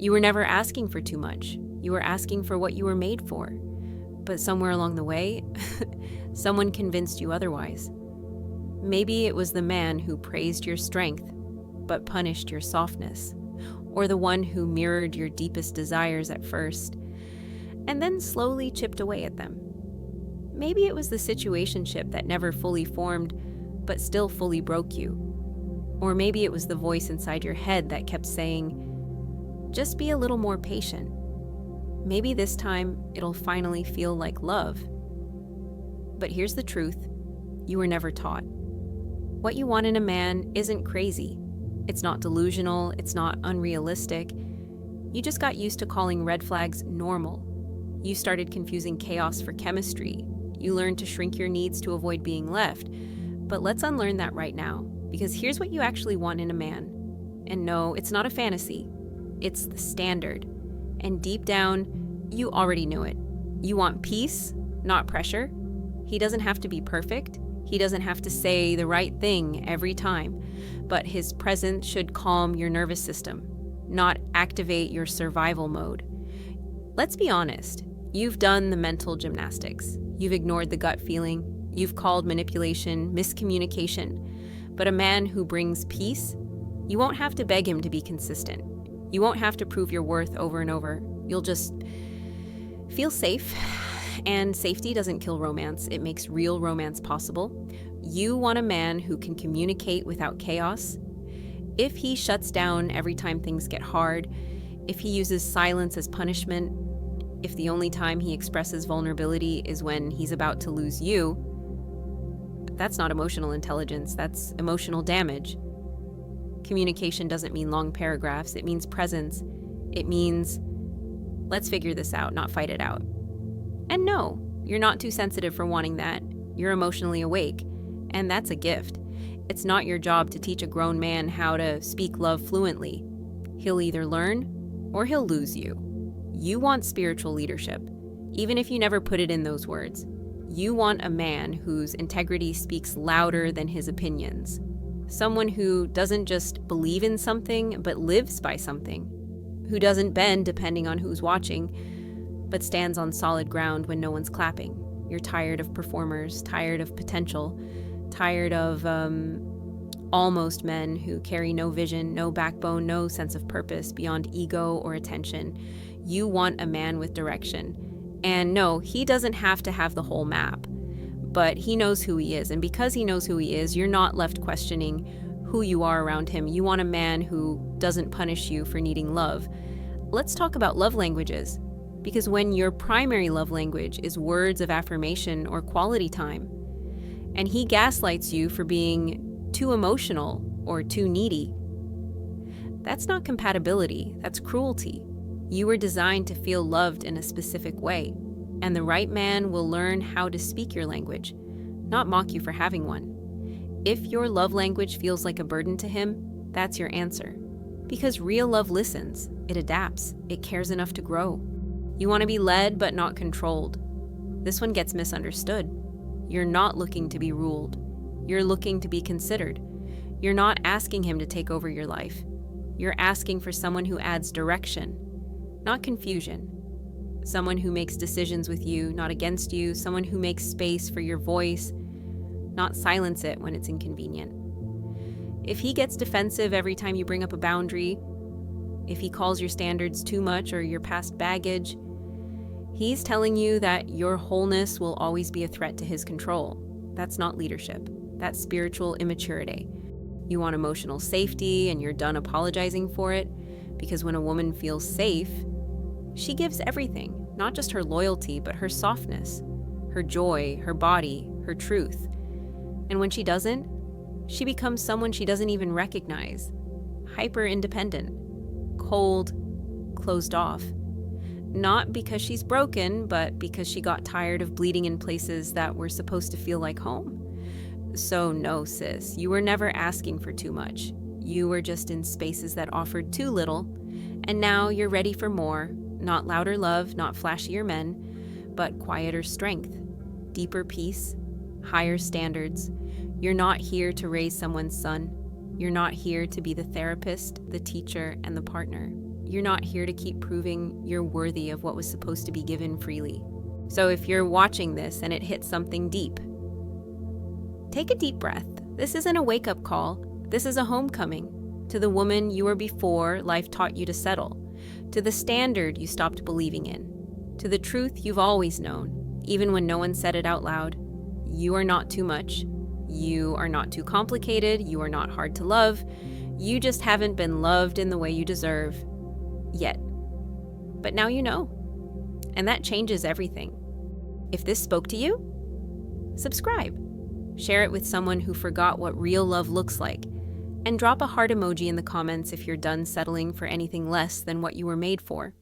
You were never asking for too much. You were asking for what you were made for. But somewhere along the way, someone convinced you otherwise. Maybe it was the man who praised your strength, but punished your softness, or the one who mirrored your deepest desires at first, and then slowly chipped away at them. Maybe it was the situationship that never fully formed, but still fully broke you. Or maybe it was the voice inside your head that kept saying, just be a little more patient. Maybe this time it'll finally feel like love. But here's the truth, you were never taught. What you want in a man isn't crazy. It's not delusional, it's not unrealistic. You just got used to calling red flags normal. You started confusing chaos for chemistry. You learned to shrink your needs to avoid being left. But let's unlearn that right now, because here's what you actually want in a man. And no, it's not a fantasy. It's the standard. And deep down, you already knew it. You want peace, not pressure. He doesn't have to be perfect. He doesn't have to say the right thing every time. But his presence should calm your nervous system, not activate your survival mode. Let's be honest. You've done the mental gymnastics. You've ignored the gut feeling. You've called manipulation miscommunication. But a man who brings peace, you won't have to beg him to be consistent. You won't have to prove your worth over and over. You'll just feel safe. And safety doesn't kill romance. It makes real romance possible. You want a man who can communicate without chaos. If he shuts down every time things get hard, if he uses silence as punishment, if the only time he expresses vulnerability is when he's about to lose you, that's not emotional intelligence, that's emotional damage. Communication doesn't mean long paragraphs, it means presence. It means, let's figure this out, not fight it out. And no, you're not too sensitive for wanting that. You're emotionally awake, and that's a gift. It's not your job to teach a grown man how to speak love fluently. He'll either learn or he'll lose you. You want spiritual leadership, even if you never put it in those words. You want a man whose integrity speaks louder than his opinions. Someone who doesn't just believe in something, but lives by something. Who doesn't bend depending on who's watching, but stands on solid ground when no one's clapping. You're tired of performers, tired of potential, tired of almost men who carry no vision, no backbone, no sense of purpose beyond ego or attention. You want a man with direction. And no, he doesn't have to have the whole map, but he knows who he is. And because he knows who he is, you're not left questioning who you are around him. You want a man who doesn't punish you for needing love. Let's talk about love languages. Because when your primary love language is words of affirmation or quality time, and he gaslights you for being too emotional or too needy, that's not compatibility, that's cruelty. You were designed to feel loved in a specific way, and the right man will learn how to speak your language, not mock you for having one. If your love language feels like a burden to him, that's your answer. Because real love listens, it adapts, it cares enough to grow. You want to be led but not controlled. This one gets misunderstood. You're not looking to be ruled. You're looking to be considered. You're not asking him to take over your life. You're asking for someone who adds direction, not confusion. Someone who makes decisions with you, not against you. Someone who makes space for your voice, not silence it when it's inconvenient. If he gets defensive every time you bring up a boundary, if he calls your standards too much or your past baggage, he's telling you that your wholeness will always be a threat to his control. That's not leadership. That's spiritual immaturity. You want emotional safety and you're done apologizing for it, because when a woman feels safe, she gives everything, not just her loyalty, but her softness, her joy, her body, her truth. And when she doesn't, she becomes someone she doesn't even recognize. Hyper-independent, cold, closed off. Not because she's broken, but because she got tired of bleeding in places that were supposed to feel like home. So no, sis, you were never asking for too much. You were just in spaces that offered too little, and now you're ready for more. Not louder love, not flashier men, but quieter strength, deeper peace, higher standards. You're not here to raise someone's son. You're not here to be the therapist, the teacher, and the partner. you're not here to keep proving you're worthy of what was supposed to be given freely. So if you're watching this and it hits something deep, take a deep breath. This isn't a wake-up call. This is a homecoming to the woman you were before life taught you to settle, to the standard you stopped believing in, to the truth you've always known, even when no one said it out loud. You are not too much. You are not too complicated. You are not hard to love. You just haven't been loved in the way you deserve yet. But now you know. And that changes everything. If this spoke to you, subscribe. Share it with someone who forgot what real love looks like. And drop a heart emoji in the comments if you're done settling for anything less than what you were made for.